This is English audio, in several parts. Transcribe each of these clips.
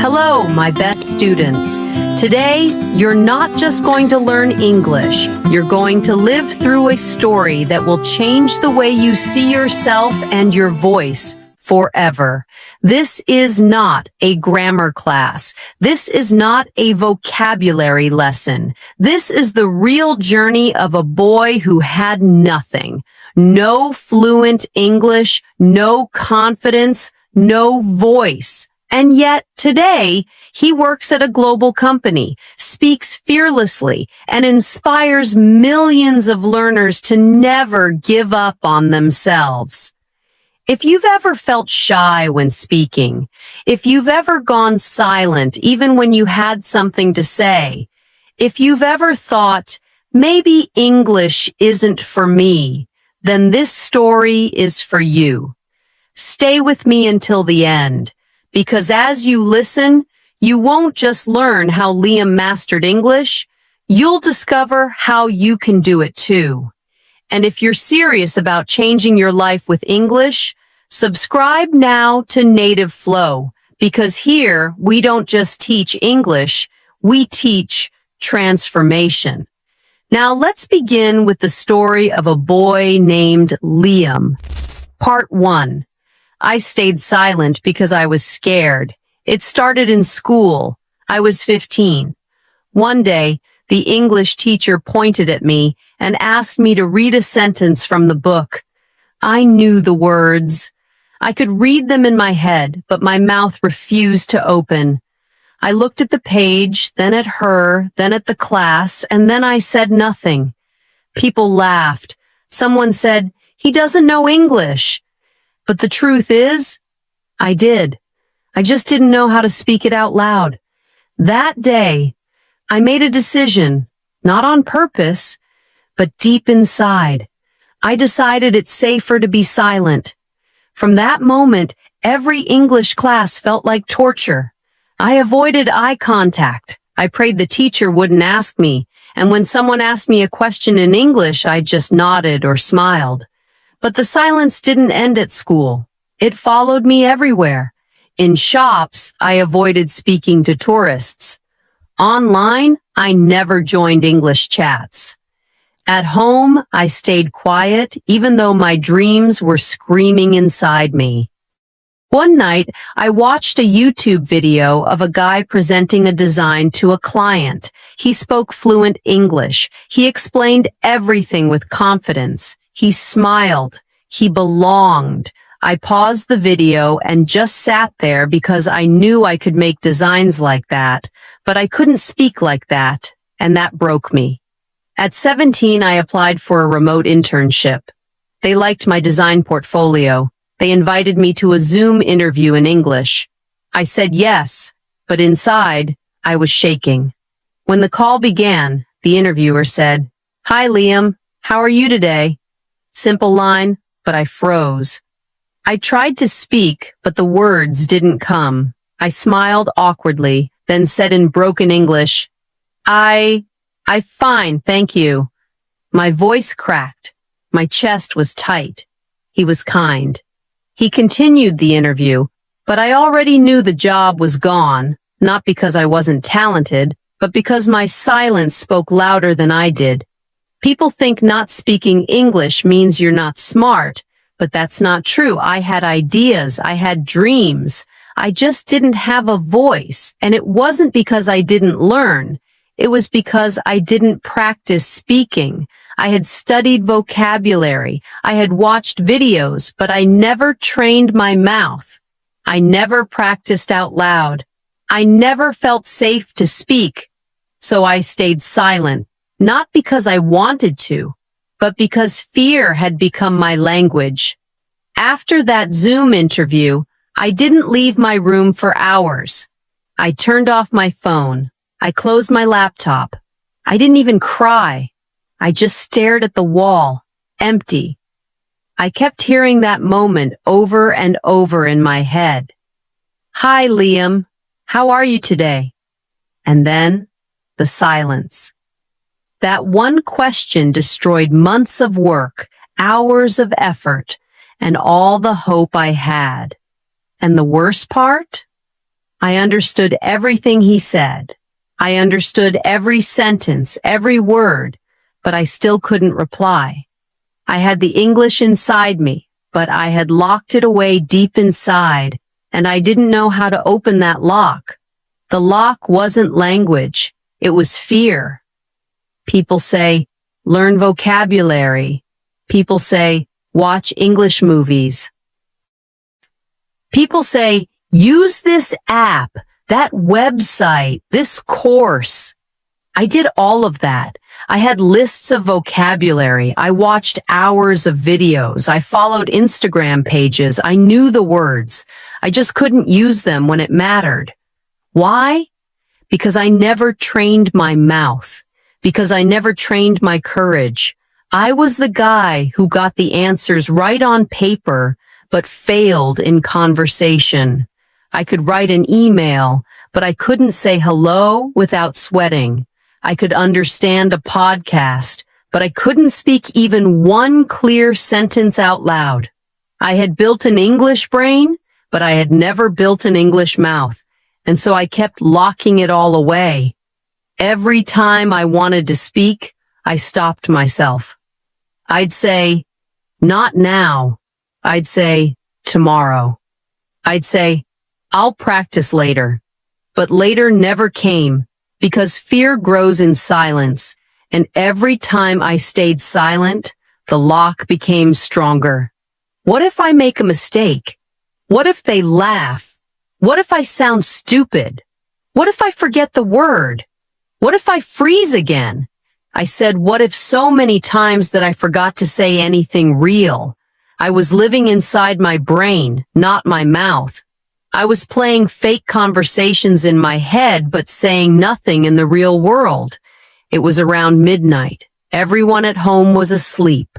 Hello, my best students. Today, you're not just going to learn English. You're going to live through a story that will change the way you see yourself and your voice forever. This is not a grammar class. This is not a vocabulary lesson. This is the real journey of a boy who had nothing. No fluent English, no confidence, no voice. And yet, today, he works at a global company, speaks fearlessly, and inspires millions of learners to never give up on themselves. If you've ever felt shy when speaking, if you've ever gone silent even when you had something to say, if you've ever thought, maybe English isn't for me, then this story is for you. Stay with me until the end. Because as you listen, you won't just learn how Liam mastered English, you'll discover how you can do it too. And if you're serious about changing your life with English, subscribe now to Native Flow, because here we don't just teach English, we teach transformation. Now let's begin with the story of a boy named Liam. Part 1. I stayed silent because I was scared. It started in school. I was 15. One day, the English teacher pointed at me and asked me to read a sentence from the book. I knew the words. I could read them in my head, but my mouth refused to open. I looked at the page, then at her, then at the class, and then I said nothing. People laughed. Someone said, "He doesn't know English." But the truth is, I did. I just didn't know how to speak it out loud. That day, I made a decision, not on purpose, but deep inside. I decided it's safer to be silent. From that moment, every English class felt like torture. I avoided eye contact. I prayed the teacher wouldn't ask me, and when someone asked me a question in English, I just nodded or smiled. But the silence didn't end at school. It followed me everywhere. In shops, I avoided speaking to tourists. Online, I never joined English chats. At home, I stayed quiet, even though my dreams were screaming inside me. One night, I watched a YouTube video of a guy presenting a design to a client. He spoke fluent English. He explained everything with confidence. He smiled. He belonged. I paused the video and just sat there because I knew I could make designs like that, but I couldn't speak like that, and that broke me. At 17, I applied for a remote internship. They liked my design portfolio. They invited me to a Zoom interview in English. I said yes, but inside, I was shaking. When the call began, the interviewer said, "Hi, Liam. How are you today?" Simple line, but I froze. I tried to speak, but the words didn't come. I smiled awkwardly, then said in broken English, I'm fine, thank you." My voice cracked. My chest was tight. He was kind. He continued the interview, but I already knew the job was gone, not because I wasn't talented, but because my silence spoke louder than I did. People think not speaking English means you're not smart, but that's not true. I had ideas. I had dreams. I just didn't have a voice, and it wasn't because I didn't learn. It was because I didn't practice speaking. I had studied vocabulary. I had watched videos, but I never trained my mouth. I never practiced out loud. I never felt safe to speak. So I stayed silent. Not because I wanted to, but because fear had become my language. After that Zoom interview, I didn't leave my room for hours. I turned off my phone. I closed my laptop. I didn't even cry. I just stared at the wall, empty. I kept hearing that moment over and over in my head. "Hi, Liam. How are you today?" And then, the silence. That one question destroyed months of work, hours of effort, and all the hope I had. And the worst part? I understood everything he said. I understood every sentence, every word, but I still couldn't reply. I had the English inside me, but I had locked it away deep inside, and I didn't know how to open that lock. The lock wasn't language, it was fear. People say, learn vocabulary. People say, watch English movies. People say, use this app, that website, this course. I did all of that. I had lists of vocabulary. I watched hours of videos. I followed Instagram pages. I knew the words. I just couldn't use them when it mattered. Why? Because I never trained my mouth. Because I never trained my courage. I was the guy who got the answers right on paper, but failed in conversation. I could write an email, but I couldn't say hello without sweating. I could understand a podcast, but I couldn't speak even one clear sentence out loud. I had built an English brain, but I had never built an English mouth, and so I kept locking it all away. Every time I wanted to speak, I stopped myself. I'd say, not now. I'd say, tomorrow. I'd say, I'll practice later. But later never came, because fear grows in silence, and every time I stayed silent, the lock became stronger. What if I make a mistake? What if they laugh? What if I sound stupid? What if I forget the word? What if I freeze again? I said what if so many times that I forgot to say anything real. I was living inside my brain, not my mouth. I was playing fake conversations in my head, but saying nothing in the real world. It was around midnight. Everyone at home was asleep.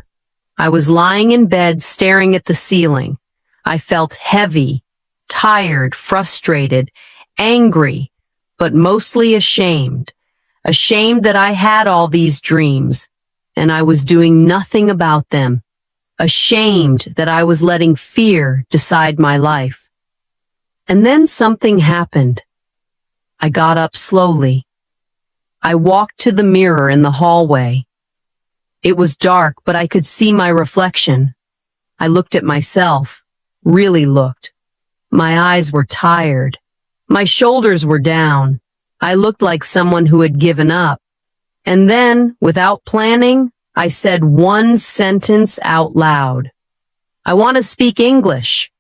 I was lying in bed staring at the ceiling. I felt heavy, tired, frustrated, angry, but mostly ashamed. Ashamed that I had all these dreams, and I was doing nothing about them. Ashamed that I was letting fear decide my life. And then something happened. I got up slowly. I walked to the mirror in the hallway. It was dark, but I could see my reflection. I looked at myself, really looked. My eyes were tired. My shoulders were down. I looked like someone who had given up. And then, without planning, I said one sentence out loud. I want to speak English.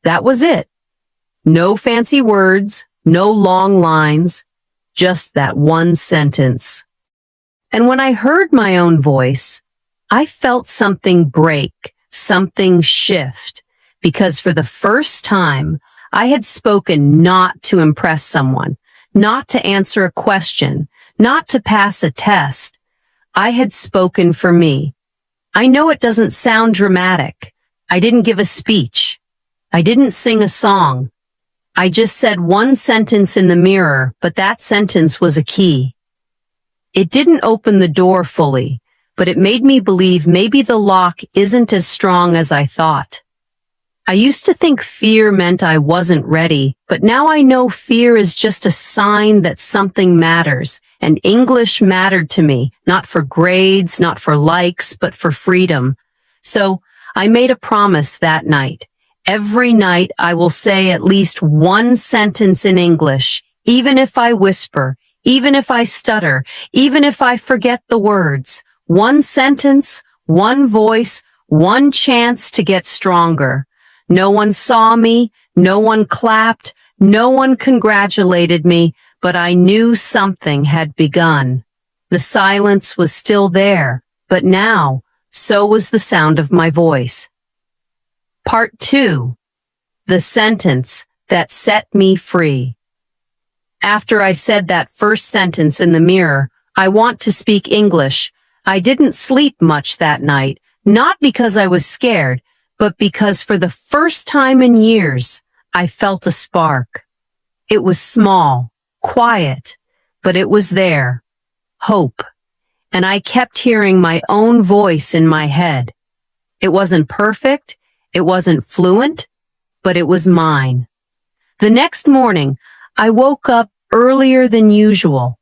That was it. No fancy words, no long lines, just that one sentence. And when I heard my own voice, I felt something break, something shift, because for the first time, I had spoken not to impress someone, not to answer a question, not to pass a test. I had spoken for me. I know it doesn't sound dramatic. I didn't give a speech. I didn't sing a song. I just said one sentence in the mirror, but that sentence was a key. It didn't open the door fully, but it made me believe maybe the lock isn't as strong as I thought. I used to think fear meant I wasn't ready, but now I know fear is just a sign that something matters, and English mattered to me, not for grades, not for likes, but for freedom. So I made a promise that night. Every night I will say at least one sentence in English, even if I whisper, even if I stutter, even if I forget the words. One sentence, one voice, one chance to get stronger. No one saw me, no one clapped, no one congratulated me, but I knew something had begun. The silence was still there, but now, so was the sound of my voice. Part 2. The sentence that set me free. After I said that first sentence in the mirror, I want to speak English, I didn't sleep much that night, not because I was scared, but because for the first time in years, I felt a spark. It was small, quiet, but it was there. Hope. And I kept hearing my own voice in my head. It wasn't perfect, it wasn't fluent, but it was mine. The next morning, I woke up earlier than usual.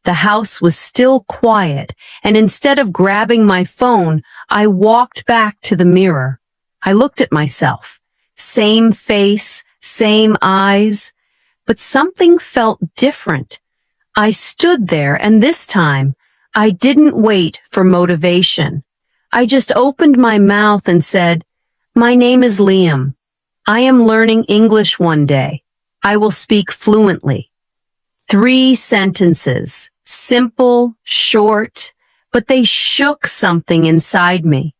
The house was still quiet, and instead of grabbing my phone, I walked back to the mirror. I looked at myself. Same face, same eyes, but something felt different. I stood there, and this time, I didn't wait for motivation. I just opened my mouth and said, "My name is Liam. I am learning English one day. I will speak fluently." 3 sentences, simple, short, but they shook something inside me.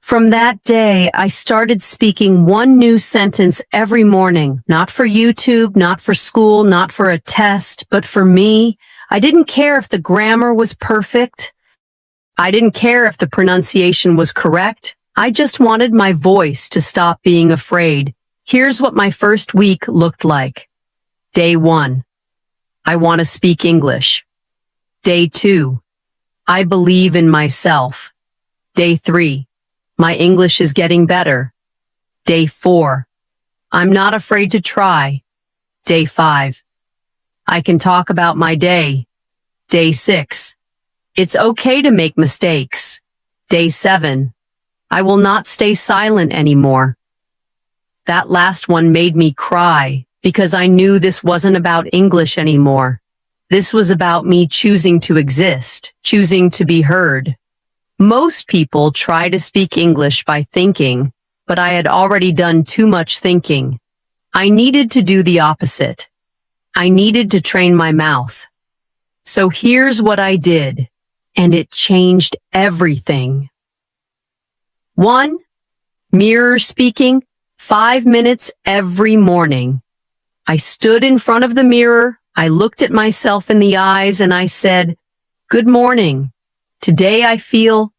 From that day, I started speaking 1 new sentence every morning, not for YouTube, not for school, not for a test, but for me. I didn't care if the grammar was perfect. I didn't care if the pronunciation was correct. I just wanted my voice to stop being afraid. Here's what my first week looked like. Day 1. I want to speak English. Day 2. I believe in myself. Day 3. My English is getting better. Day 4. I'm not afraid to try. Day 5. I can talk about my day. Day 6. It's okay to make mistakes. Day 7. I will not stay silent anymore. That last one made me cry because I knew this wasn't about English anymore. This was about me choosing to exist, choosing to be heard. Most people try to speak English by thinking, but I had already done too much thinking. I needed to do the opposite. I needed to train my mouth. So here's what I did, and it changed everything. 1. Mirror speaking, 5 minutes every morning. I stood in front of the mirror, I looked at myself in the eyes, and I said, "Good morning. Today I feel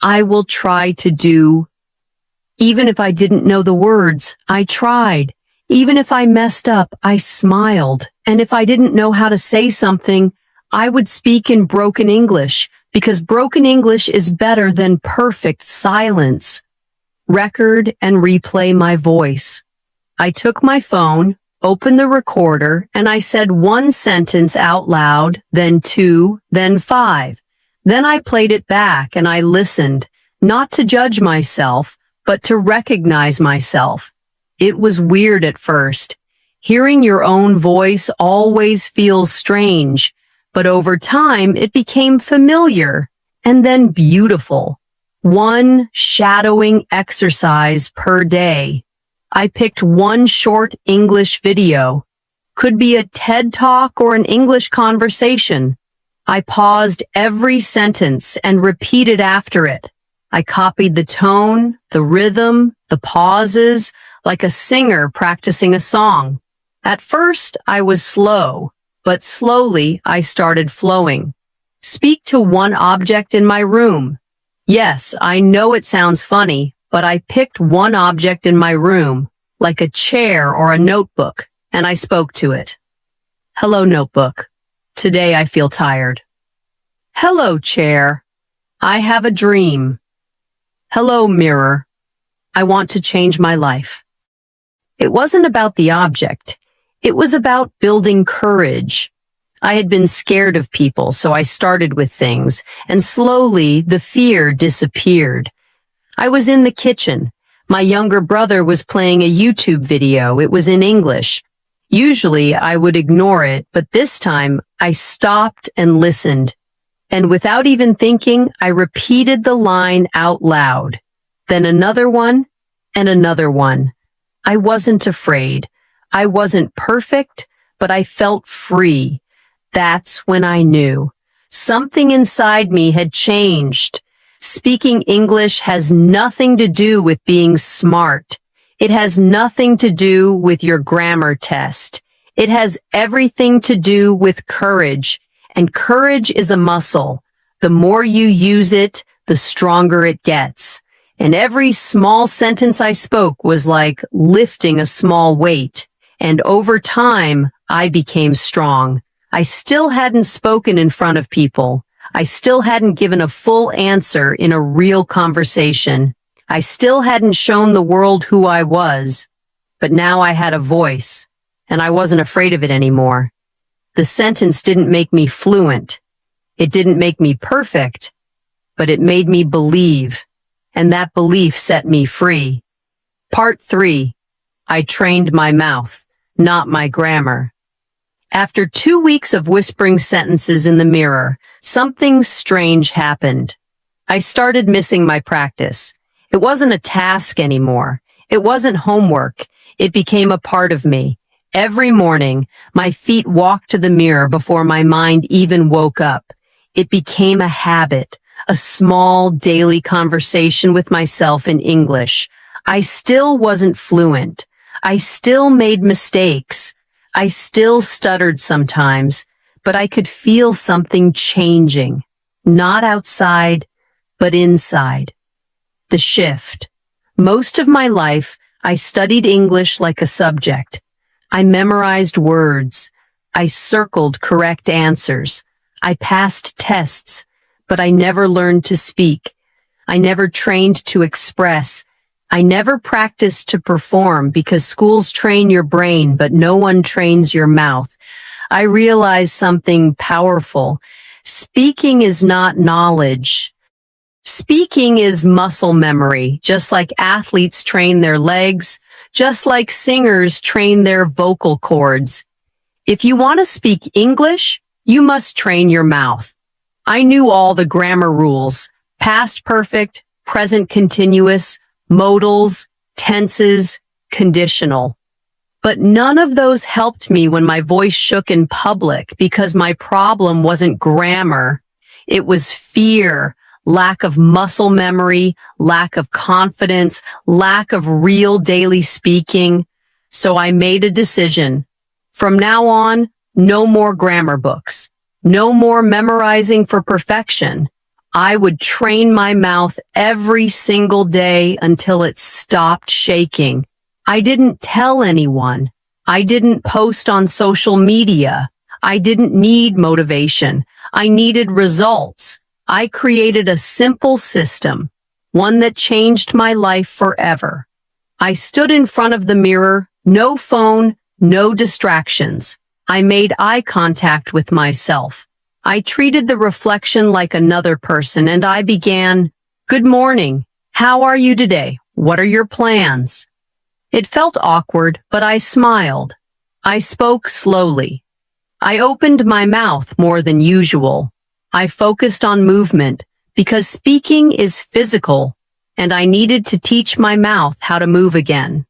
I will try to do." Even if I didn't know the words, I tried. Even if I messed up, I smiled. And if I didn't know how to say something, I would speak in broken English, because broken English is better than perfect silence. Record and replay my voice. I took my phone, opened the recorder, and I said 1 sentence out loud, then 2, then 5. Then I played it back and I listened, not to judge myself, but to recognize myself. It was weird at first. Hearing your own voice always feels strange, but over time it became familiar and then beautiful. 1 shadowing exercise per day. I picked 1 short English video. Could be a TED Talk or an English conversation. I paused every sentence and repeated after it. I copied the tone, the rhythm, the pauses, like a singer practicing a song. At first, I was slow, but slowly I started flowing. Speak to 1 object in my room. Yes, I know it sounds funny, but I picked 1 object in my room, like a chair or a notebook, and I spoke to it. Hello, notebook. Today I feel tired. Hello, chair. I have a dream. Hello, mirror. I want to change my life. It wasn't about the object. It was about building courage. I had been scared of people, so I started with things, and slowly the fear disappeared. I was in the kitchen. My younger brother was playing a YouTube video. It was in English. Usually I would ignore it, but this time I stopped and listened. And without even thinking, I repeated the line out loud. Then another one, and another one. I wasn't afraid. I wasn't perfect, but I felt free. That's when I knew. Something inside me had changed. Speaking English has nothing to do with being smart. It has nothing to do with your grammar test. It has everything to do with courage. And courage is a muscle. The more you use it, the stronger it gets. And every small sentence I spoke was like lifting a small weight. And over time, I became strong. I still hadn't spoken in front of people. I still hadn't given a full answer in a real conversation. I still hadn't shown the world who I was. But now I had a voice. and I wasn't afraid of it anymore. The sentence didn't make me fluent. It didn't make me perfect, but it made me believe, and that belief set me free. Part 3. I trained my mouth, not my grammar. After 2 weeks of whispering sentences in the mirror, something strange happened. I started missing my practice. It wasn't a task anymore. It wasn't homework. It became a part of me. Every morning, my feet walked to the mirror before my mind even woke up. It became a habit, a small daily conversation with myself in English. I still wasn't fluent. I still made mistakes. I still stuttered sometimes, but I could feel something changing. Not outside, but inside. The shift. Most of my life, I studied English like a subject. I memorized words. I circled correct answers. I passed tests, but I never learned to speak. I never trained to express. I never practiced to perform because schools train your brain, but no one trains your mouth. I realized something powerful. Speaking is not knowledge. Speaking is muscle memory, just like athletes train their legs, just like singers train their vocal cords. If you want to speak English, you must train your mouth. I knew all the grammar rules, past perfect, present continuous, modals, tenses, conditional. But none of those helped me when my voice shook in public because my problem wasn't grammar. It was fear, lack of muscle memory, lack of confidence, lack of real daily speaking. So I made a decision. From now on, no more grammar books. No more memorizing for perfection. I would train my mouth every single day until it stopped shaking. I didn't tell anyone. I didn't post on social media. I didn't need motivation. I needed results. I created a simple system, one that changed my life forever. I stood in front of the mirror, no phone, no distractions. I made eye contact with myself. I treated the reflection like another person and I began, "Good morning. How are you today? What are your plans?" It felt awkward, but I smiled. I spoke slowly. I opened my mouth more than usual. I focused on movement because speaking is physical and I needed to teach my mouth how to move again.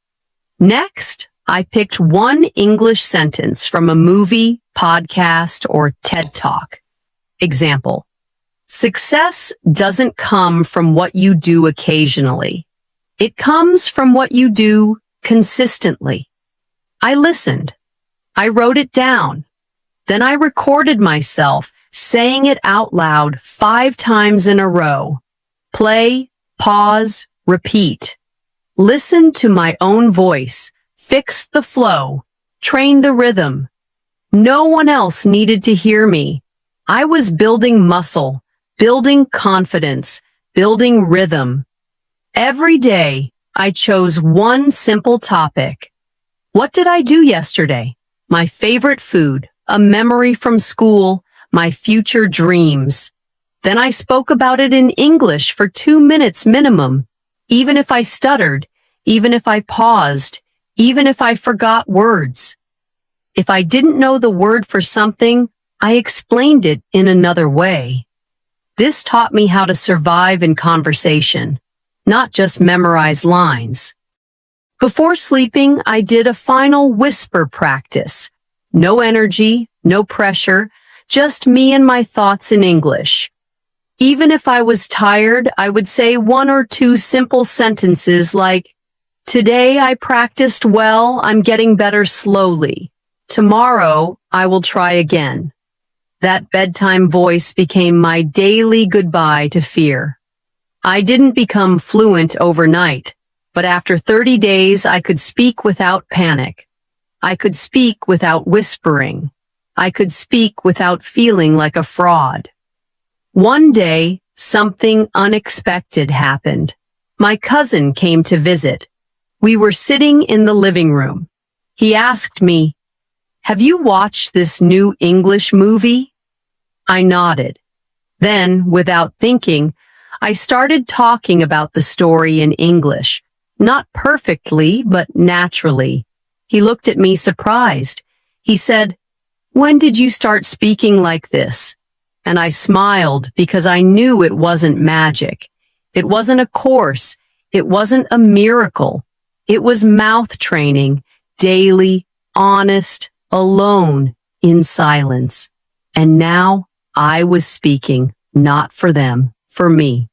Next, I picked one English sentence from a movie, podcast, or TED Talk. Example: success doesn't come from what you do occasionally. It comes from what you do consistently. I listened. I wrote it down. Then I recorded myself saying it out loud 5 times in a row. Play, pause, repeat. Listen to my own voice. Fix the flow. Train the rhythm. No one else needed to hear me. I was building muscle, building confidence, building rhythm. Every day, I chose one simple topic. What did I do yesterday? My favorite food, a memory from school, my future dreams. Then I spoke about it in English for 2 minutes minimum, even if I stuttered, even if I paused, even if I forgot words. If I didn't know the word for something, I explained it in another way. This taught me how to survive in conversation, not just memorize lines. Before sleeping, I did a final whisper practice. No energy, no pressure, just me and my thoughts in English. Even if I was tired, I would say 1 or 2 simple sentences like, "Today I practiced well, I'm getting better slowly. Tomorrow I will try again." That bedtime voice became my daily goodbye to fear. I didn't become fluent overnight, but after 30 days I could speak without panic. I could speak without whispering. I could speak without feeling like a fraud. One day, something unexpected happened. My cousin came to visit. We were sitting in the living room. He asked me, "Have you watched this new English movie?" I nodded. Then, without thinking, I started talking about the story in English. Not perfectly, but naturally. He looked at me surprised. He said, "When did you start speaking like this?" And I smiled because I knew it wasn't magic. It wasn't a course. It wasn't a miracle. It was mouth training, daily, honest, alone, in silence. And now I was speaking, not for them, for me.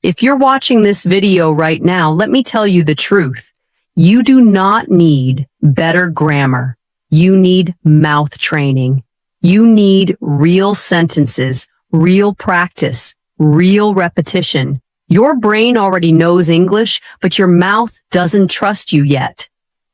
If you're watching this video right now, let me tell you the truth. You do not need better grammar. You need mouth training. You need real sentences, real practice, real repetition. Your brain already knows English, but your mouth doesn't trust you yet.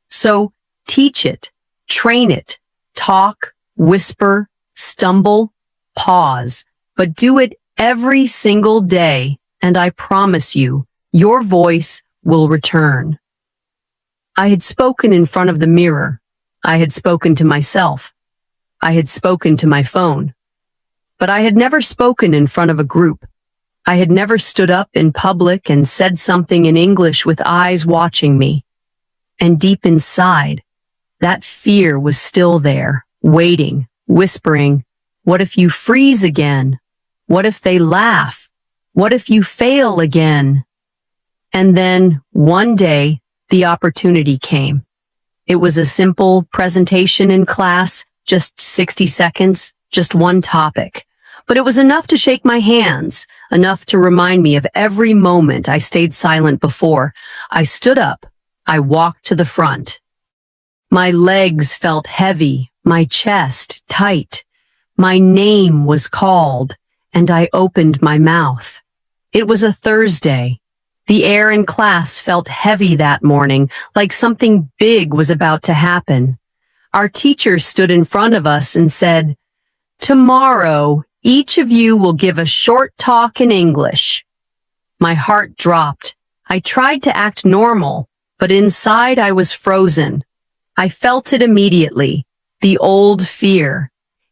So teach it, train it, talk, whisper, stumble, pause, but do it every single day, and I promise you, your voice will return. I had spoken in front of the mirror. I had spoken to myself. I had spoken to my phone. But I had never spoken in front of a group. I had never stood up in public and said something in English with eyes watching me. And deep inside, that fear was still there, waiting, whispering, "What if you freeze again? What if they laugh? What if you fail again?" And then, one day, the opportunity came. It was a simple presentation in class, just 60 seconds, just one topic. But it was enough to shake my hands, enough to remind me of every moment I stayed silent before. I stood up. I walked to the front. My legs felt heavy, my chest tight. My name was called, and I opened my mouth. It was a Thursday. The air in class felt heavy that morning, like something big was about to happen. Our teacher stood in front of us and said, "Tomorrow, each of you will give a short talk in English." My heart dropped. I tried to act normal, but inside I was frozen. I felt it immediately, the old fear.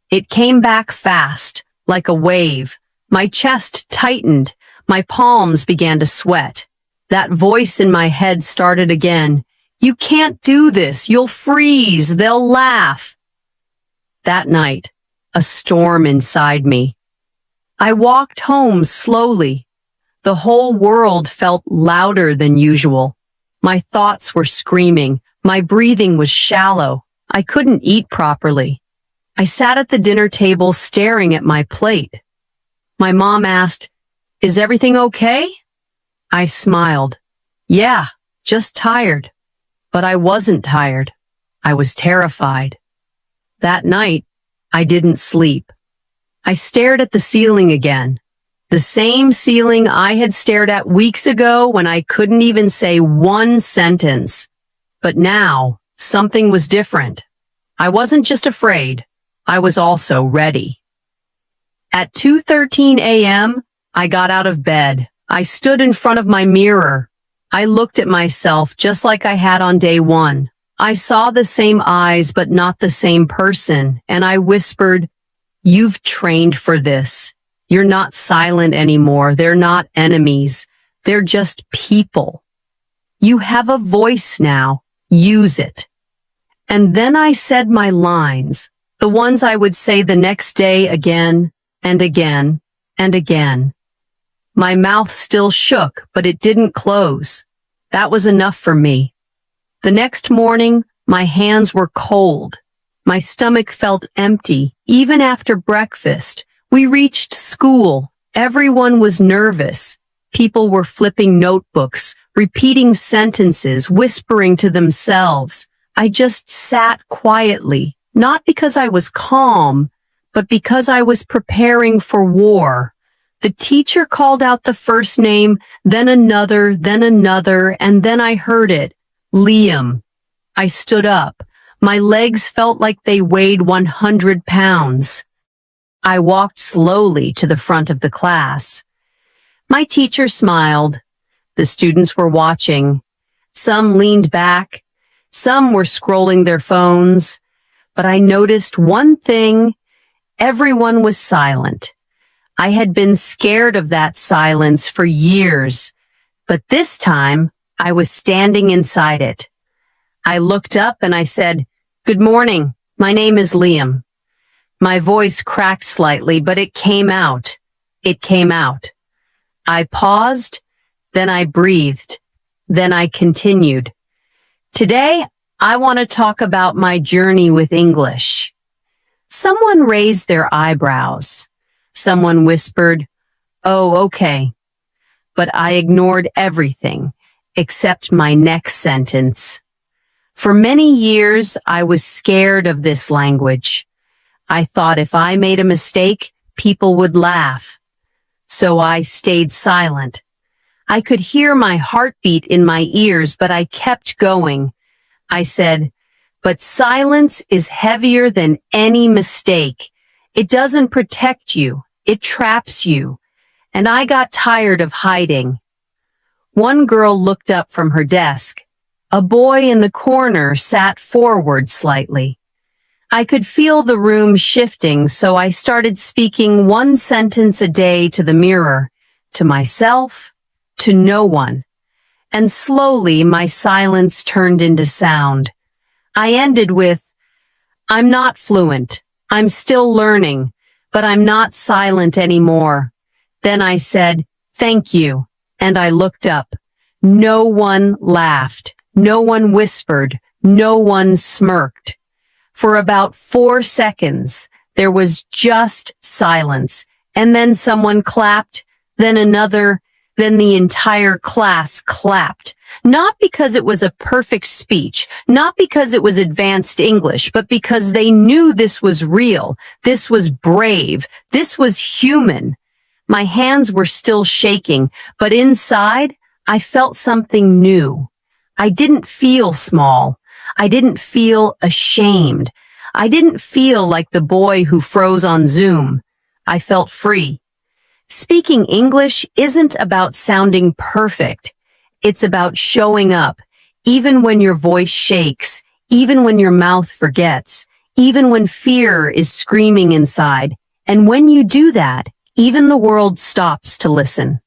It came back fast, like a wave. My chest tightened. My palms began to sweat. That voice in my head started again. "You can't do this. You'll freeze. They'll laugh." That night, a storm inside me. I walked home slowly. The whole world felt louder than usual. My thoughts were screaming. My breathing was shallow. I couldn't eat properly. I sat at the dinner table staring at my plate. My mom asked, "Is everything okay?" I smiled. "Yeah, just tired." But I wasn't tired. I was terrified. That night, I didn't sleep. I stared at the ceiling again. The same ceiling I had stared at weeks ago when I couldn't even say one sentence. But now, something was different. I wasn't just afraid. I was also ready. At 2:13 a.m., I got out of bed. I stood in front of my mirror. I looked at myself just like I had on day one. I saw the same eyes but not the same person, and I whispered, "You've trained for this. You're not silent anymore. They're not enemies. They're just people. You have a voice now. Use it." And then I said my lines, the ones I would say the next day again and again and again. My mouth still shook, but it didn't close. That was enough for me. The next morning, my hands were cold. My stomach felt empty, even after breakfast. We reached school. Everyone was nervous. People were flipping notebooks, repeating sentences, whispering to themselves. I just sat quietly, not because I was calm, but because I was preparing for war. The teacher called out the first name, then another, and then I heard it. Liam. I stood up. My legs felt like they weighed 100 pounds. I walked slowly to the front of the class. My teacher smiled. The students were watching. Some leaned back. Some were scrolling their phones. but I noticed one thing. Everyone was silent. I had been scared of that silence for years, but this time I was standing inside it. I looked up and I said, "Good morning. My name is Liam." My voice cracked slightly, but it came out. It came out. I paused, then I breathed, then I continued. Today, I want to talk about my journey with English. Someone raised their eyebrows. Someone whispered, "Oh, okay." But I ignored everything except my next sentence. For many years, I was scared of this language. I thought if I made a mistake, people would laugh. So I stayed silent. I could hear my heartbeat in my ears, but I kept going. I said, "But silence is heavier than any mistake. It doesn't protect you. It traps you." And I got tired of hiding. One girl looked up from her desk. A boy in the corner sat forward slightly. I could feel the room shifting, so I started speaking one sentence a day to the mirror, to myself, to no one. And slowly my silence turned into sound. I ended with, "I'm not fluent. I'm still learning, but I'm not silent anymore." Then I said, "Thank you," and I looked up. No one laughed. No one whispered. No one smirked. For about 4 seconds, there was just silence, and then someone clapped, then another, then the entire class clapped. Not because it was a perfect speech, not because it was advanced English, but because they knew this was real, this was brave, this was human. My hands were still shaking, but inside, I felt something new. I didn't feel small. I didn't feel ashamed. I didn't feel like the boy who froze on Zoom. I felt free. Speaking English isn't about sounding perfect. It's about showing up, even when your voice shakes, even when your mouth forgets, even when fear is screaming inside. And when you do that, even the world stops to listen.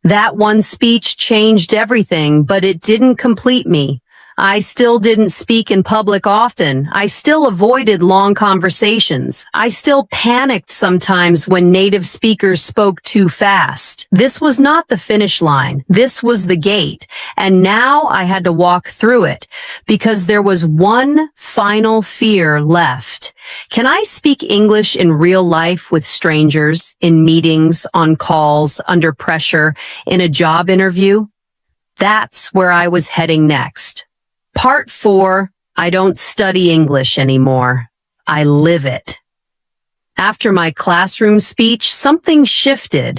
That one speech changed everything, but it didn't complete me. I still didn't speak in public often. I still avoided long conversations. I still panicked sometimes when native speakers spoke too fast. This was not the finish line. This was the gate. And now I had to walk through it because there was one final fear left. Can I speak English in real life with strangers, in meetings, on calls, under pressure, in a job interview? That's where I was heading next. Part 4, I don't study English anymore. I live it. After my classroom speech, something shifted.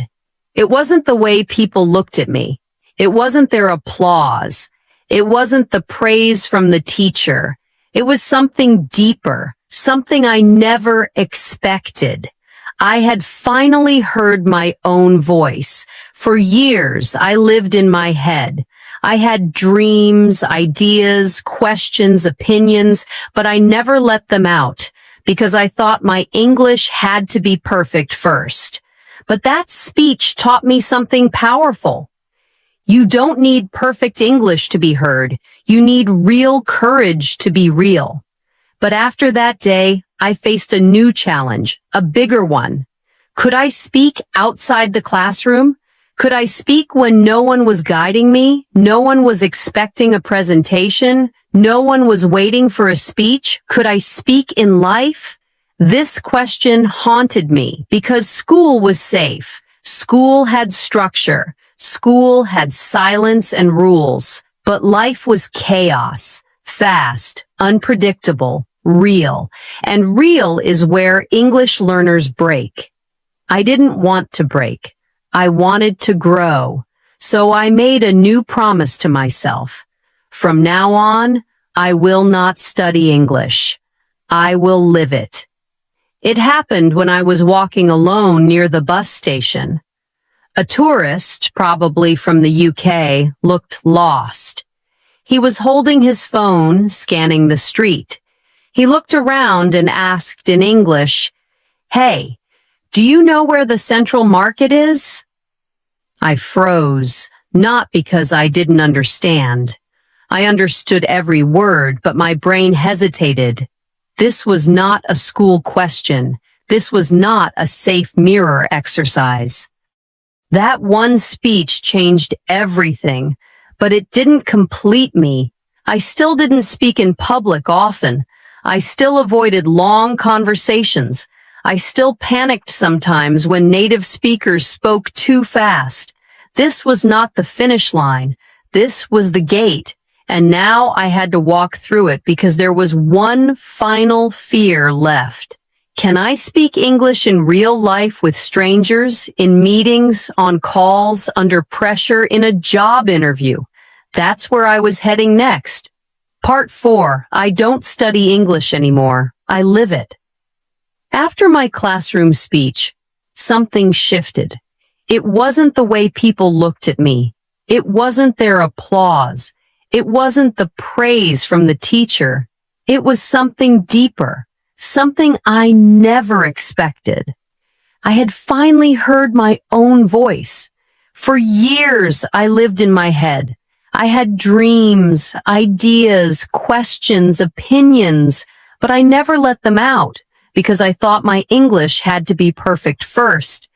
It wasn't the way people looked at me. It wasn't their applause. It wasn't the praise from the teacher. It was something deeper, something I never expected. I had finally heard my own voice. For years, I lived in my head. I had dreams, ideas, questions, opinions, but I never let them out because I thought my English had to be perfect first. But that speech taught me something powerful. You don't need perfect English to be heard. You need real courage to be real. But after that day, I faced a new challenge, a bigger one. Could I speak outside the classroom? Could I speak when no one was guiding me? No one was expecting a presentation? No one was waiting for a speech? Could I speak in life? This question haunted me because school was safe. School had structure. School had silence and rules. But life was chaos, fast, unpredictable, real. And real is where English learners break. I didn't want to break. I wanted to grow, so I made a new promise to myself. From now on, I will not study English. I will live it. It happened when I was walking alone near the bus station. A tourist, probably from the UK, looked lost. He was holding his phone, scanning the street. He looked around and asked in English, "Hey, do you know where the Central Market is?" I froze, not because I didn't understand. I understood every word, but my brain hesitated. This was not a school question. This was not a safe mirror exercise. That one speech changed everything, but it didn't complete me. I still didn't speak in public often. I still avoided long conversations. I still panicked sometimes when native speakers spoke too fast. This was not the finish line. This was the gate. And now I had to walk through it because there was one final fear left. Can I speak English in real life with strangers, in meetings, on calls, under pressure, in a job interview? That's where I was heading next. Part 4. I don't study English anymore. I live it. After my classroom speech, something shifted. It wasn't the way people looked at me. It wasn't their applause. It wasn't the praise from the teacher. It was something deeper, something I never expected. I had finally heard my own voice. For years, I lived in my head. I had dreams, ideas, questions, opinions, but I never let them out because I thought my English had to be perfect first.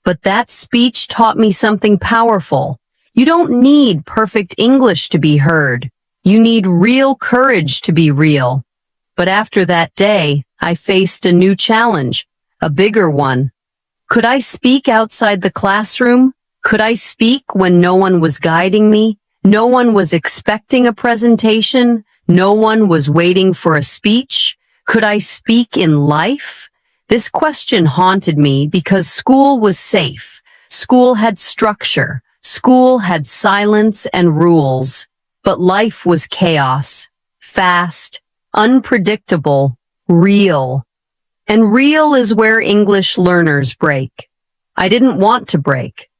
But that speech taught me something powerful. You don't need perfect English to be heard. You need real courage to be real. But after that day, I faced a new challenge, a bigger one. Could I speak outside the classroom? Could I speak when no one was guiding me? No one was expecting a presentation? No one was waiting for a speech? Could I speak in life? This question haunted me because school was safe. School had structure. School had silence and rules. But life was chaos, fast, unpredictable, real. And real is where English learners break. I didn't want to break.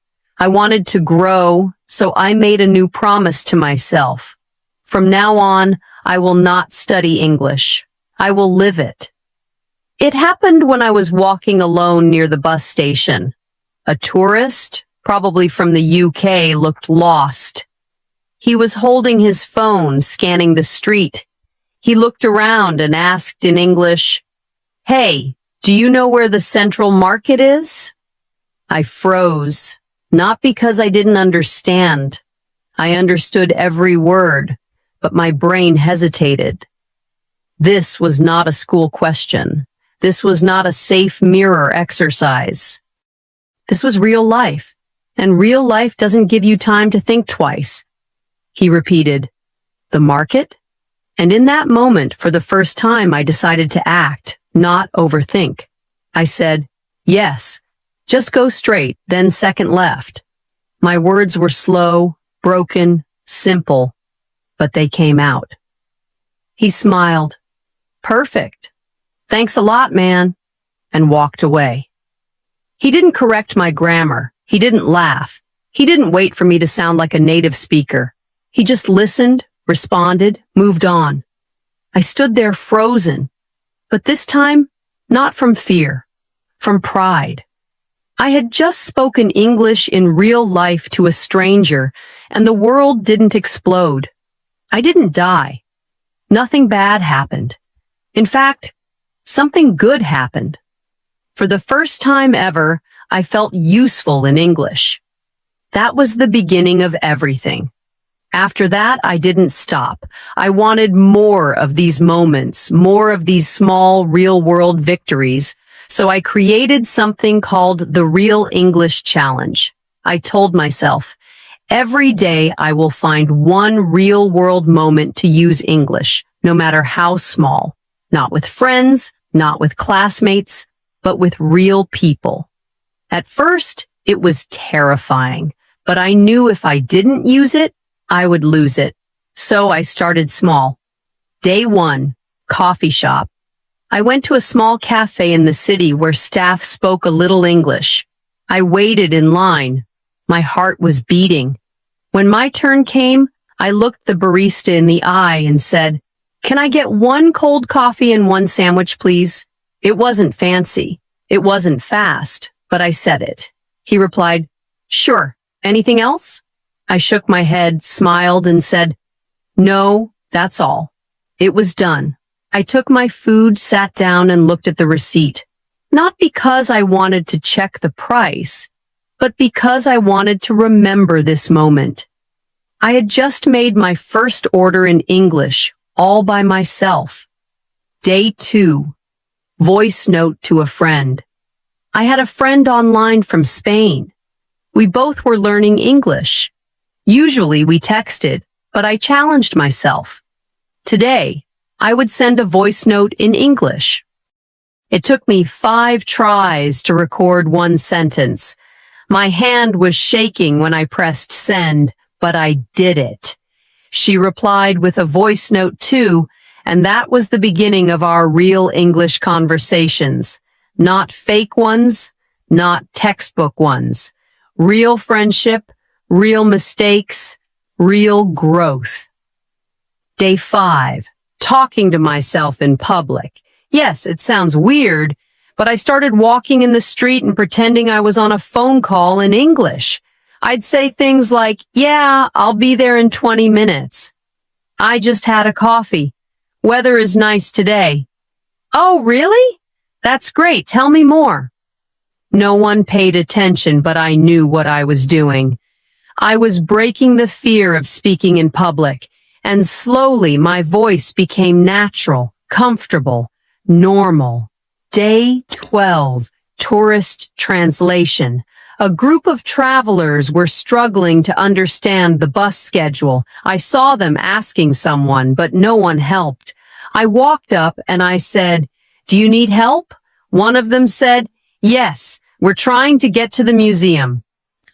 I wanted to grow, so I made a new promise to myself. From now on, I will not study English. I will live it. It happened when I was walking alone near the bus station. A tourist, probably from the UK, looked lost. He was holding his phone, scanning the street. He looked around and asked in English, "Hey, do you know where the Central Market is?" I froze, not because I didn't understand. I understood every word, but my brain hesitated. This was not a school question. This was not a safe mirror exercise. This was real life, and real life doesn't give you time to think twice. He repeated, "The market?" And in that moment, for the first time, I decided to act, not overthink. I said, "Yes, just go straight, then second left." My words were slow, broken, simple, but they came out. He smiled. "Perfect. Thanks a lot, man," and walked away. He didn't correct my grammar. He didn't laugh. He didn't wait for me to sound like a native speaker. He just listened, responded, moved on. I stood there frozen, but this time, not from fear, from pride. I had just spoken English in real life to a stranger, and the world didn't explode. I didn't die. Nothing bad happened. In fact, something good happened. For the first time ever, I felt useful in English. That was the beginning of everything. After that, I didn't stop. I wanted more of these moments, more of these small, real-world victories. So I created something called the Real English Challenge. I told myself, every day I will find one real-world moment to use English, no matter how small. Not with friends, not with classmates, but with real people. At first, it was terrifying, but I knew if I didn't use it, I would lose it. So I started small. Day 1, coffee shop. I went to a small cafe in the city where staff spoke a little English. I waited in line. My heart was beating. When my turn came, I looked the barista in the eye and said, Can I get one cold coffee and one sandwich, please? It wasn't fancy. It wasn't fast, but I said it. He replied, Sure. Anything else? I shook my head, smiled, and said, No, that's all. It was done. I took my food, sat down, and looked at the receipt. Not because I wanted to check the price, but because I wanted to remember this moment. I had just made my first order in English, all by myself. Day 2. Voice note to a friend. I had a friend online from Spain. We both were learning English. Usually we texted, but I challenged myself. Today, I would send a voice note in English. It took me 5 tries to record one sentence. My hand was shaking when I pressed send, but I did it. She replied with a voice note too, and that was the beginning of our real English conversations. Not fake ones, not textbook ones. Real friendship, real mistakes, real growth. Day 5. Talking to myself in public. Yes, it sounds weird, but I started walking in the street and pretending I was on a phone call in English. I'd say things like, Yeah, I'll be there in 20 minutes. I just had a coffee. Weather is nice today. Oh, really? That's great. Tell me more. No one paid attention, but I knew what I was doing. I was breaking the fear of speaking in public, and slowly my voice became natural, comfortable, normal. Day 12, Tourist Translation. A group of travelers were struggling to understand the bus schedule. I saw them asking someone, but no one helped. I walked up and I said, Do you need help? One of them said, Yes, we're trying to get to the museum.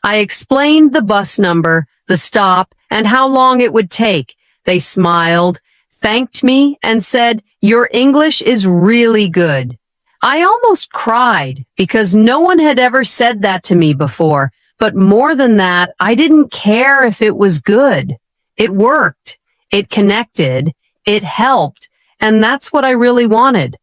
I explained the bus number, the stop, and how long it would take. They smiled, thanked me, and said, Your English is really good. I almost cried because no one had ever said that to me before. But more than that, I didn't care if it was good. It worked. It connected. It helped. And that's what I really wanted.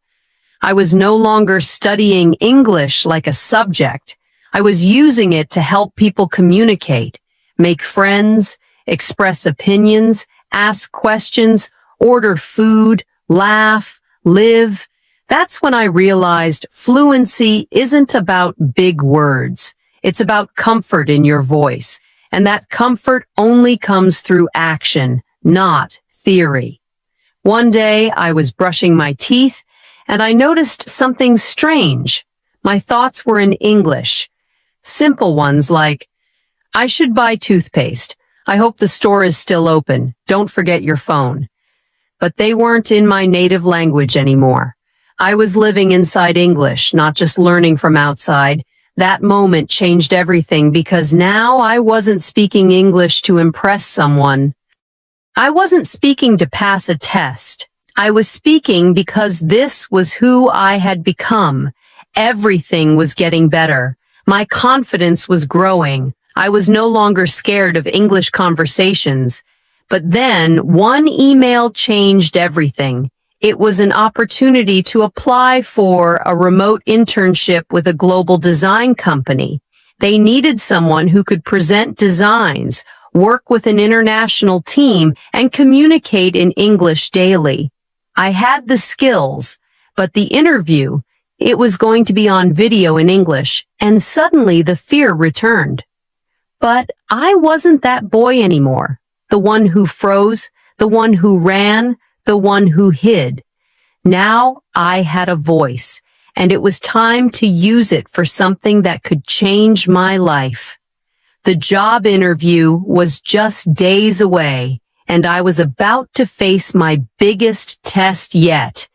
I was no longer studying English like a subject. I was using it to help people communicate, make friends, express opinions, ask questions, order food, laugh, live. That's when I realized fluency isn't about big words. It's about comfort in your voice. And that comfort only comes through action, not theory. One day I was brushing my teeth and I noticed something strange. My thoughts were in English. Simple ones like, I should buy toothpaste. I hope the store is still open. Don't forget your phone. But they weren't in my native language anymore. I was living inside English, not just learning from outside. That moment changed everything because now I wasn't speaking English to impress someone. I wasn't speaking to pass a test. I was speaking because this was who I had become. Everything was getting better. My confidence was growing. I was no longer scared of English conversations. But then one email changed everything. It was an opportunity to apply for a remote internship with a global design company. They needed someone who could present designs, work with an international team, and communicate in English daily. I had the skills, but the interview, it was going to be on video in English, and suddenly the fear returned. But I wasn't that boy anymore, the one who froze, the one who ran, the one who hid. Now I had a voice, and it was time to use it for something that could change my life. The job interview was just days away, and I was about to face my biggest test yet.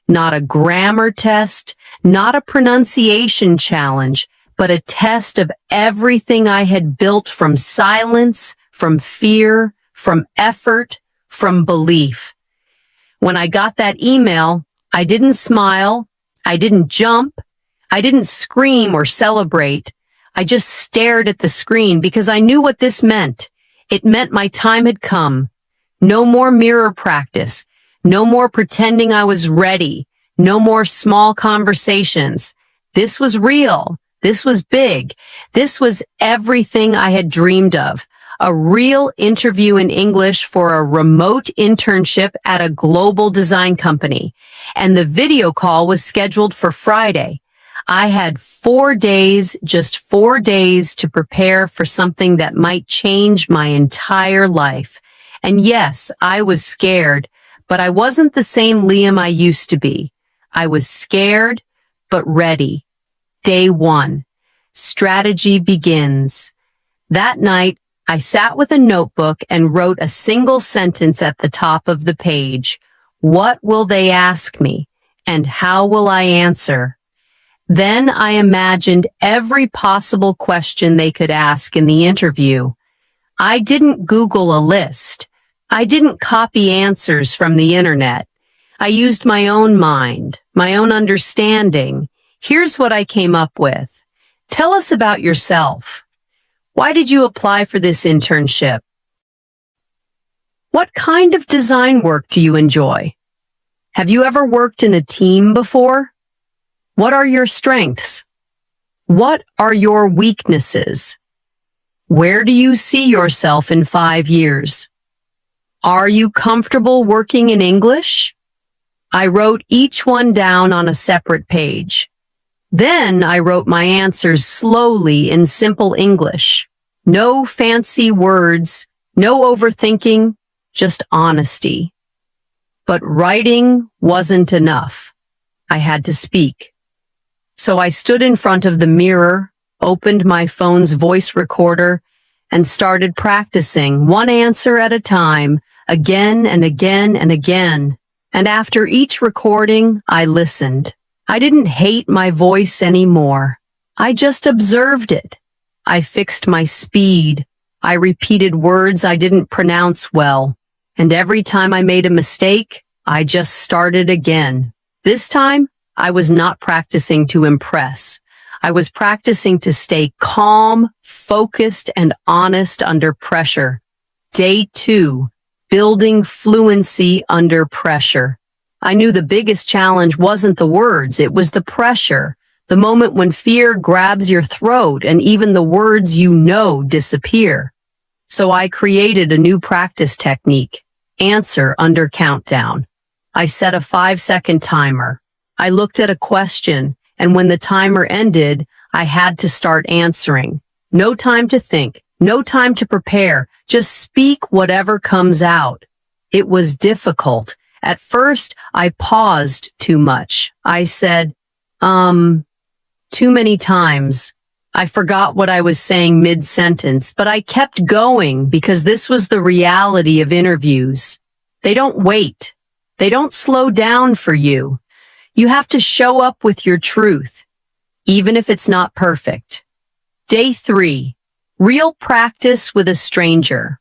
Not a grammar test, not a pronunciation challenge, but a test of everything I had built from silence, from fear, from effort, from belief. When I got that email, I didn't smile, I didn't jump, I didn't scream or celebrate. I just stared at the screen because I knew what this meant. It meant my time had come. No more mirror practice, No more pretending I was ready. No more small conversations. This was real. This was big. This was everything I had dreamed of. A real interview in English for a remote internship at a global design company. And the video call was scheduled for Friday. I had 4 days, just 4 days to prepare for something that might change my entire life. And yes, I was scared, but I wasn't the same Liam I used to be. I was scared, but ready. Day 1. Strategy begins. That night, I sat with a notebook and wrote a single sentence at the top of the page. What will they ask me? And how will I answer? Then I imagined every possible question they could ask in the interview. I didn't Google a list. I didn't copy answers from the internet. I used my own mind, my own understanding. Here's what I came up with. Tell us about yourself. Why did you apply for this internship? What kind of design work do you enjoy? Have you ever worked in a team before? What are your strengths? What are your weaknesses? Where do you see yourself in 5 years? Are you comfortable working in English? I wrote each one down on a separate page. Then I wrote my answers slowly in simple English. No fancy words, no overthinking, just honesty. But writing wasn't enough. I had to speak. So I stood in front of the mirror, opened my phone's voice recorder, and started practicing one answer at a time, again and again and again. And after each recording, I listened. I didn't hate my voice anymore. I just observed it. I fixed my speed. I repeated words I didn't pronounce well. And every time I made a mistake, I just started again. This time, I was not practicing to impress. I was practicing to stay calm, focused, and honest under pressure. Day 2. Building fluency under pressure. I knew the biggest challenge wasn't the words, it was the pressure. The moment when fear grabs your throat and even the words you know disappear. So I created a new practice technique. Answer under countdown. I set a 5-second timer. I looked at a question, and when the timer ended, I had to start answering. No time to think, no time to prepare, just speak whatever comes out. It was difficult. At first, I paused too much. I said, too many times. I forgot what I was saying mid-sentence, but I kept going because this was the reality of interviews. They don't wait. They don't slow down for you. You have to show up with your truth, even if it's not perfect. Day 3. Real practice with a stranger.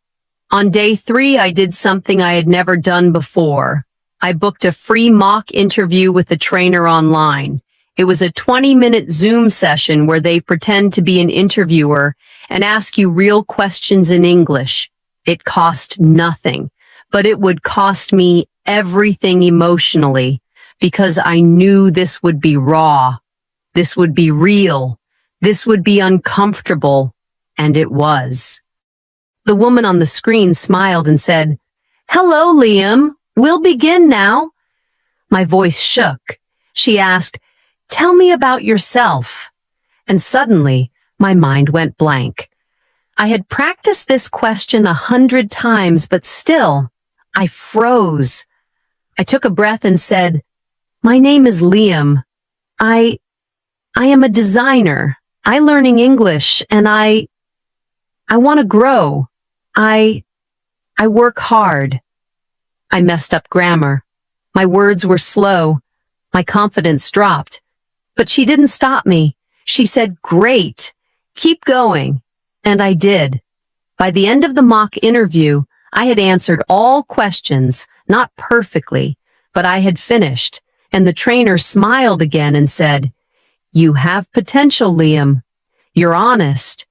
On day 3, I did something I had never done before. I booked a free mock interview with a trainer online. It was a 20-minute Zoom session where they pretend to be an interviewer and ask you real questions in English. It cost nothing, but it would cost me everything emotionally because I knew this would be raw. This would be real. This would be uncomfortable. And it was. The woman on the screen smiled and said, "Hello, Liam. We'll begin now." My voice shook. She asked, "Tell me about yourself." And suddenly, my mind went blank. I had practiced this question 100 times, but still, I froze. I took a breath and said, "My name is Liam. I am a designer. I'm learning English, and I want to grow. I work hard." I messed up grammar. My words were slow. My confidence dropped. But she didn't stop me. She said, "Great. Keep going." And I did. By the end of the mock interview, I had answered all questions, not perfectly, but I had finished. And the trainer smiled again and said, "You have potential, Liam. You're honest.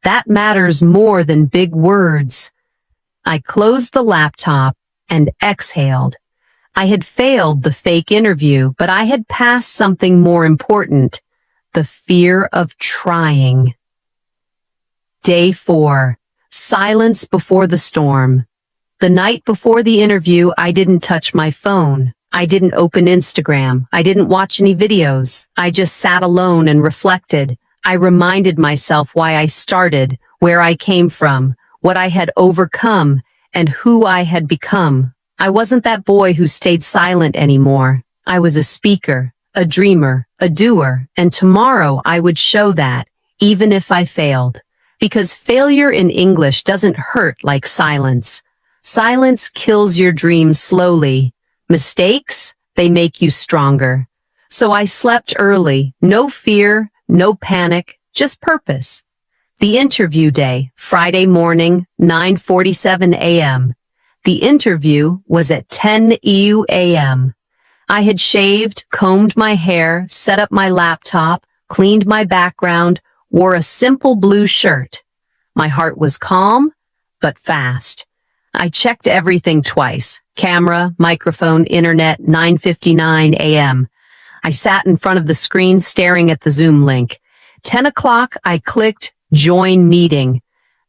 That matters more than big words." I closed the laptop and exhaled. I had failed the fake interview, but I had passed something more important, the fear of trying. Day 4. Silence before the storm. The night before the interview, I didn't touch my phone. I didn't open Instagram. I didn't watch any videos. I just sat alone and reflected. I reminded myself why I started, where I came from, what I had overcome, and who I had become. I wasn't that boy who stayed silent anymore. I was a speaker, a dreamer, a doer, and tomorrow I would show that, even if I failed. Because failure in English doesn't hurt like silence. Silence kills your dreams slowly. Mistakes, they make you stronger. So I slept early. No fear, no panic, just purpose. The interview day, Friday morning, 9:47 a.m. The interview was at 10 a.m. I had shaved, combed my hair, set up my laptop, cleaned my background, wore a simple blue shirt. My heart was calm, but fast. I checked everything twice. Camera, microphone, internet, 9:59 a.m. I sat in front of the screen staring at the Zoom link. 10 o'clock, I clicked Join Meeting.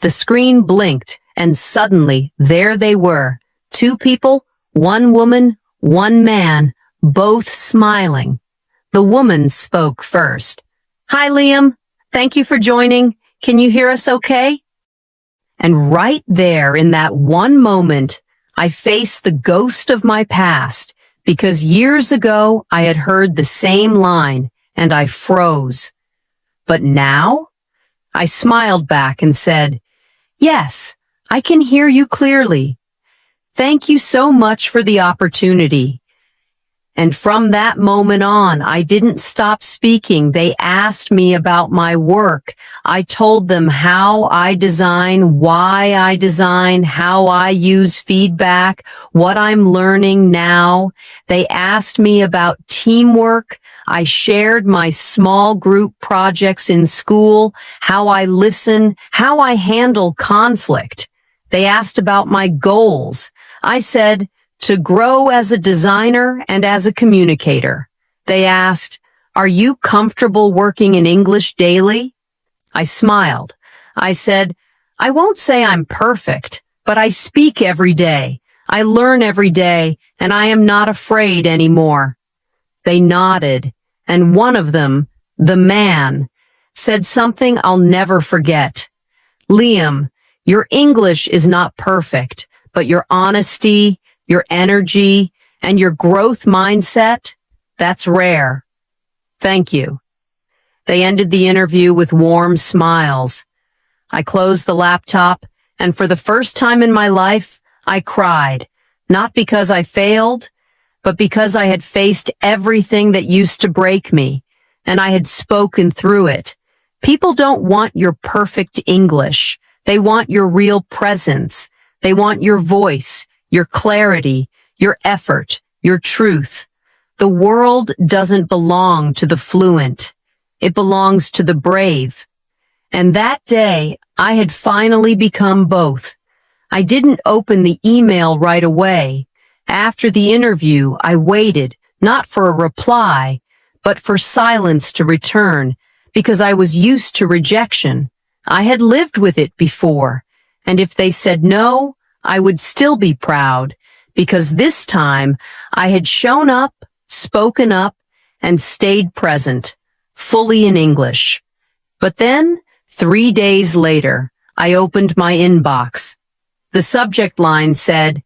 The screen blinked, and suddenly, there they were. 2 people, 1 woman, 1 man, both smiling. The woman spoke first. "Hi, Liam. Thank you for joining. Can you hear us okay?" And right there in that one moment, I faced the ghost of my past, because years ago I had heard the same line, and I froze. But now, I smiled back and said, "Yes, I can hear you clearly. Thank you so much for the opportunity." And from that moment on, I didn't stop speaking. They asked me about my work. I told them how I design, why I design, how I use feedback, what I'm learning now. They asked me about teamwork. I shared my small group projects in school, how I listen, how I handle conflict. They asked about my goals. I said, to grow as a designer and as a communicator. They asked, "Are you comfortable working in English daily?" I smiled. I said, "I won't say I'm perfect, but I speak every day. I learn every day, and I am not afraid anymore." They nodded, and one of them, the man, said something I'll never forget. "Liam, your English is not perfect, but your honesty, your energy, and your growth mindset, that's rare. Thank you." They ended the interview with warm smiles. I closed the laptop, and for the first time in my life, I cried, not because I failed, but because I had faced everything that used to break me, and I had spoken through it. People don't want your perfect English. They want your real presence. They want your voice, your clarity, your effort, your truth. The world doesn't belong to the fluent. It belongs to the brave. And that day, I had finally become both. I didn't open the email right away. After the interview, I waited, not for a reply, but for silence to return, because I was used to rejection. I had lived with it before, and if they said no, I would still be proud, because this time I had shown up, spoken up, and stayed present, fully in English. But then, 3 days later, I opened my inbox. The subject line said,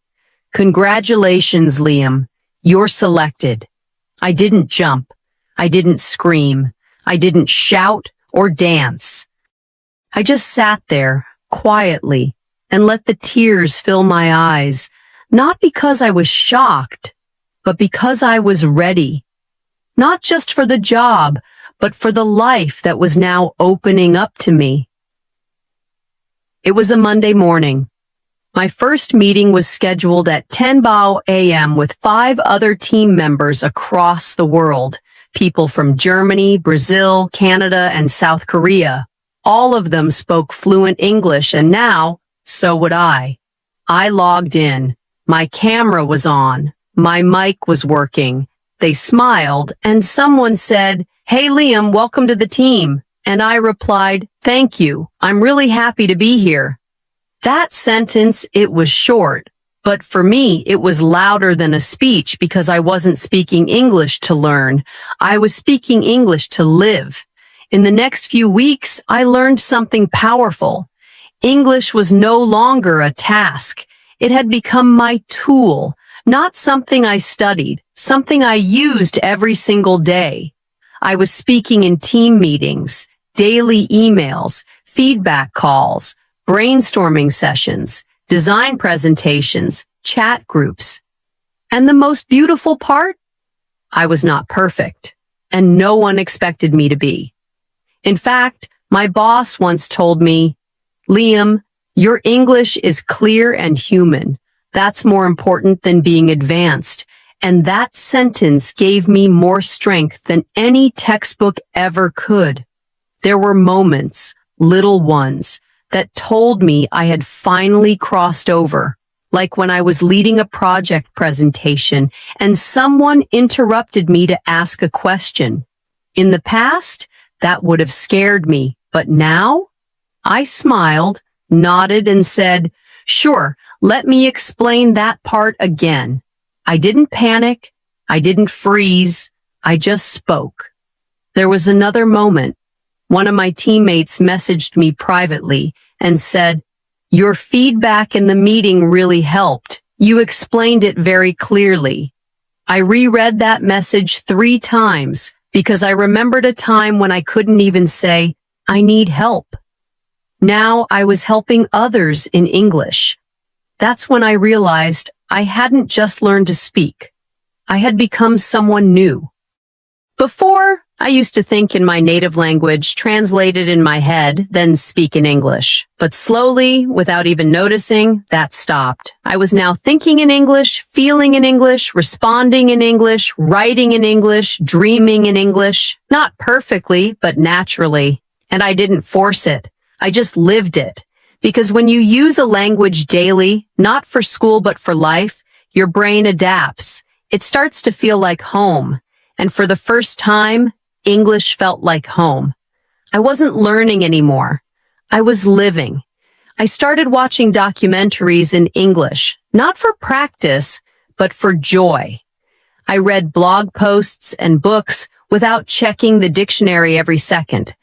"Congratulations, Liam, you're selected." I didn't jump. I didn't scream. I didn't shout or dance. I just sat there, quietly, and let the tears fill my eyes, not because I was shocked, but because I was ready. Not just for the job, but for the life that was now opening up to me. It was a Monday morning. My first meeting was scheduled at 10 a.m. with 5 other team members across the world, people from Germany, Brazil, Canada, and South Korea. All of them spoke fluent English, and now, so would I. I logged in. My camera was on. My mic was working. They smiled, and someone said, "Hey, Liam, welcome to the team." And I replied, "Thank you. I'm really happy to be here." That sentence, it was short, but for me, it was louder than a speech because I wasn't speaking English to learn. I was speaking English to live. In the next few weeks, I learned something powerful. English was no longer a task. It had become my tool, not something I studied, something I used every single day. I was speaking in team meetings, daily emails, feedback calls, brainstorming sessions, design presentations, chat groups. And the most beautiful part? I was not perfect, and no one expected me to be. In fact, my boss once told me, "Liam, your English is clear and human. That's more important than being advanced." And that sentence gave me more strength than any textbook ever could. There were moments, little ones, that told me I had finally crossed over, like when I was leading a project presentation and someone interrupted me to ask a question. In the past, that would have scared me, but now I smiled, nodded, and said, "Sure, let me explain that part again." I didn't panic. I didn't freeze. I just spoke. There was another moment. One of my teammates messaged me privately and said, "Your feedback in the meeting really helped. You explained it very clearly." I reread that message 3 times because I remembered a time when I couldn't even say, "I need help." Now I was helping others in English. That's when I realized I hadn't just learned to speak. I had become someone new. Before, I used to think in my native language, translate it in my head, then speak in English. But slowly, without even noticing, that stopped. I was now thinking in English, feeling in English, responding in English, writing in English, dreaming in English. Not perfectly, but naturally. And I didn't force it. I just lived it. Because when you use a language daily, not for school but for life, your brain adapts. It starts to feel like home. And for the first time, English felt like home. I wasn't learning anymore. I was living. I started watching documentaries in English, not for practice, but for joy. I read blog posts and books without checking the dictionary every second.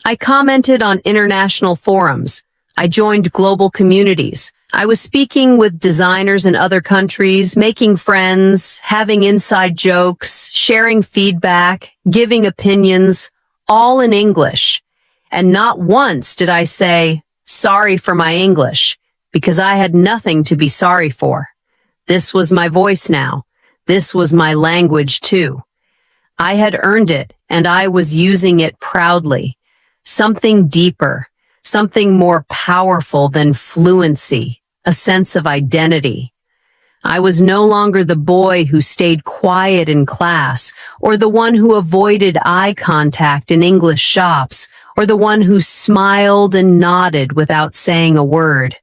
I commented on international forums. I joined global communities. I was speaking with designers in other countries, making friends, having inside jokes, sharing feedback, giving opinions, all in English. And not once did I say, "Sorry for my English," because I had nothing to be sorry for. This was my voice now. This was my language too. I had earned it, and I was using it proudly. Something deeper, something more powerful than fluency. A sense of identity. I was no longer the boy who stayed quiet in class, or the one who avoided eye contact in English shops, or the one who smiled and nodded without saying a word.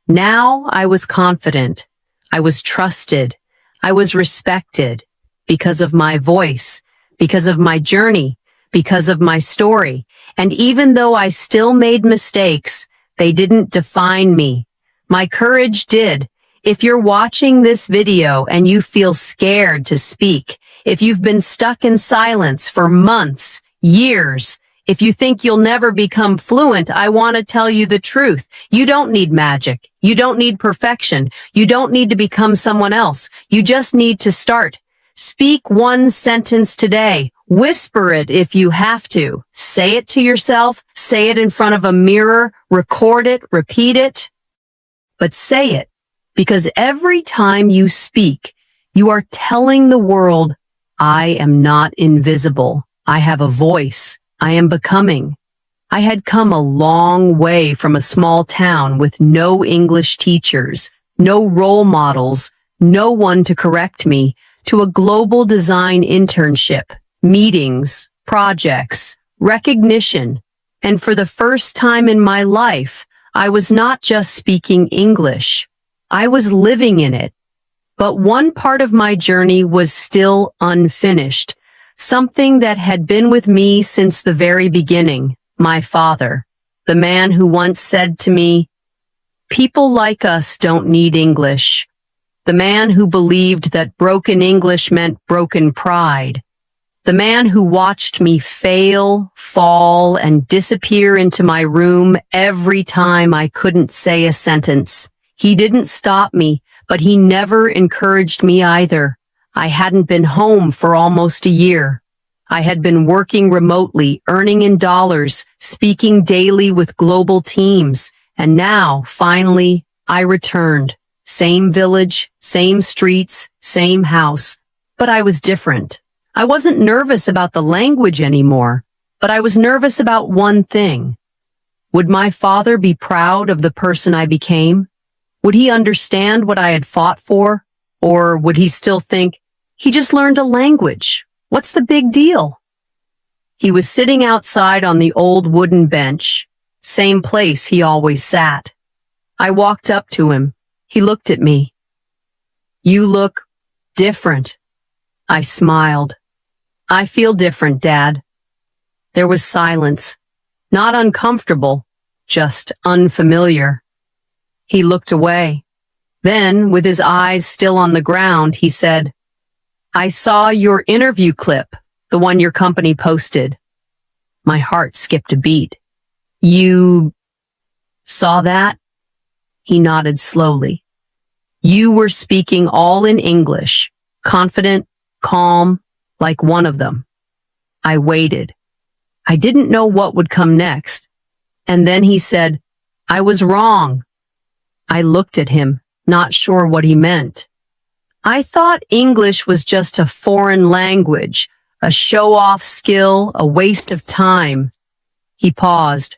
Now I was confident. I was trusted. I was respected because of my voice, because of my journey, because of my story. And even though I still made mistakes, they didn't define me. My courage did. If you're watching this video and you feel scared to speak, if you've been stuck in silence for months, years, if you think you'll never become fluent, I want to tell you the truth. You don't need magic. You don't need perfection. You don't need to become someone else. You just need to start. Speak 1 sentence today. Whisper it if you have to. Say it to yourself. Say it in front of a mirror. Record it. Repeat it. But say it, because every time you speak, you are telling the world, "I am not invisible. I have a voice. I am becoming." I had come a long way from a small town with no English teachers, no role models, no one to correct me, to a global design internship, meetings, projects, recognition. And for the first time in my life, I was not just speaking English. I was living in it. But one part of my journey was still unfinished, something that had been with me since the very beginning. My father, the man who once said to me, "People like us don't need English." The man who believed that broken English meant broken pride. The man who watched me fail, fall, and disappear into my room every time I couldn't say a sentence. He didn't stop me, but he never encouraged me either. I hadn't been home for almost a year. I had been working remotely, earning in dollars, speaking daily with global teams, and now, finally, I returned. Same village, same streets, same house. But I was different. I wasn't nervous about the language anymore, but I was nervous about one thing. Would my father be proud of the person I became? Would he understand what I had fought for? Or would he still think, he just learned a language? What's the big deal? He was sitting outside on the old wooden bench, same place he always sat. I walked up to him. He looked at me. "You look different." I smiled. "I feel different, Dad." There was silence. Not uncomfortable, just unfamiliar. He looked away. Then, with his eyes still on the ground, he said, "I saw your interview clip, the one your company posted." My heart skipped a beat. "You saw that?" He nodded slowly. "You were speaking all in English, confident, calm, like one of them." I waited. I didn't know what would come next. And then he said, "I was wrong." I looked at him, not sure what he meant. I thought English was just a foreign language, a show-off skill, a waste of time. He paused.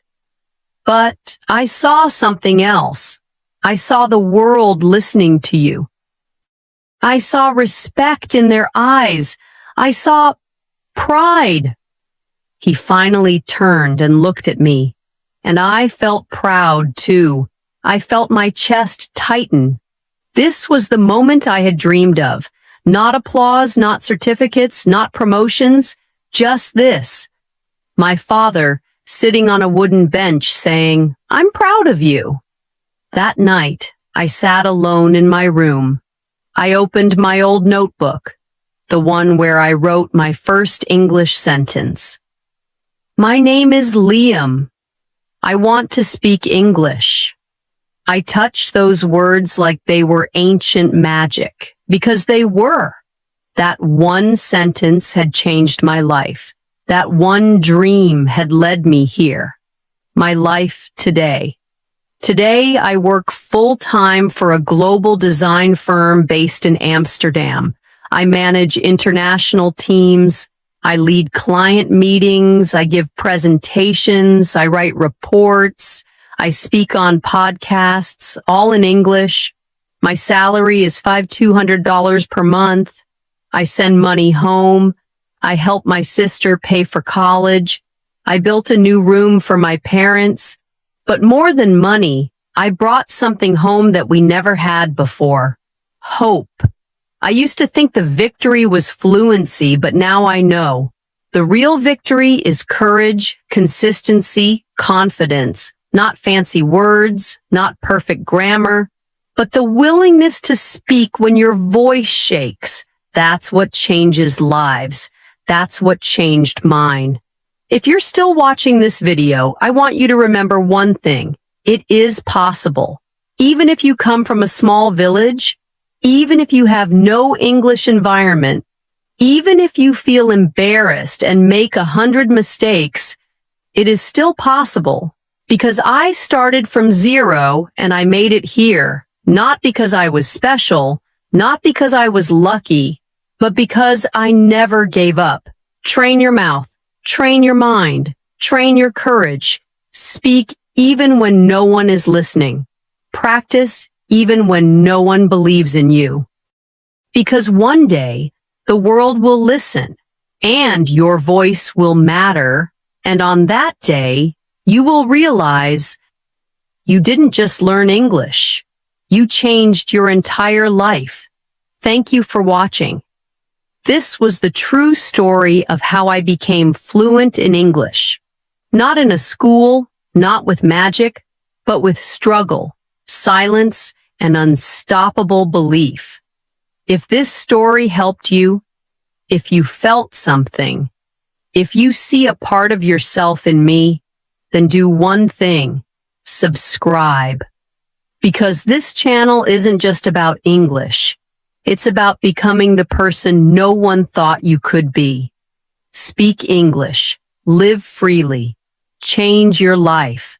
"But I saw something else. I saw the world listening to you. I saw respect in their eyes. I saw pride." He finally turned and looked at me, and I felt proud too. I felt my chest tighten. This was the moment I had dreamed of. Not applause, not certificates, not promotions, just this. My father sitting on a wooden bench saying, "I'm proud of you." That night, I sat alone in my room. I opened my old notebook, the one where I wrote my first English sentence. "My name is Liam. I want to speak English." I touched those words like they were ancient magic, because they were. That one sentence had changed my life. That one dream had led me here. My life today. Today, I work full-time for a global design firm based in Amsterdam. I manage international teams. I lead client meetings. I give presentations. I write reports. I speak on podcasts, all in English. My salary is $200 per month. I send money home. I help my sister pay for college. I built a new room for my parents. But more than money, I brought something home that we never had before. Hope. I used to think the victory was fluency, but now I know. The real victory is courage, consistency, confidence, not fancy words, not perfect grammar, but the willingness to speak when your voice shakes. That's what changes lives. That's what changed mine. If you're still watching this video, I want you to remember one thing. It is possible. Even if you come from a small village, even if you have no English environment, even if you feel embarrassed and make 100 mistakes, it is still possible. Because I started from zero and I made it here, not because I was special, not because I was lucky, but because I never gave up. Train your mouth. Train your mind. Train your courage. Speak even when no one is listening. Practice even when no one believes in you. Because one day, the world will listen, and your voice will matter, and on that day, you will realize you didn't just learn English. You changed your entire life. Thank you for watching. This was the true story of how I became fluent in English. Not in a school, not with magic, but with struggle, silence, and unstoppable belief. If this story helped you, if you felt something, if you see a part of yourself in me, then do one thing: subscribe. Because this channel isn't just about English. It's about becoming the person no one thought you could be. Speak English, live freely, change your life,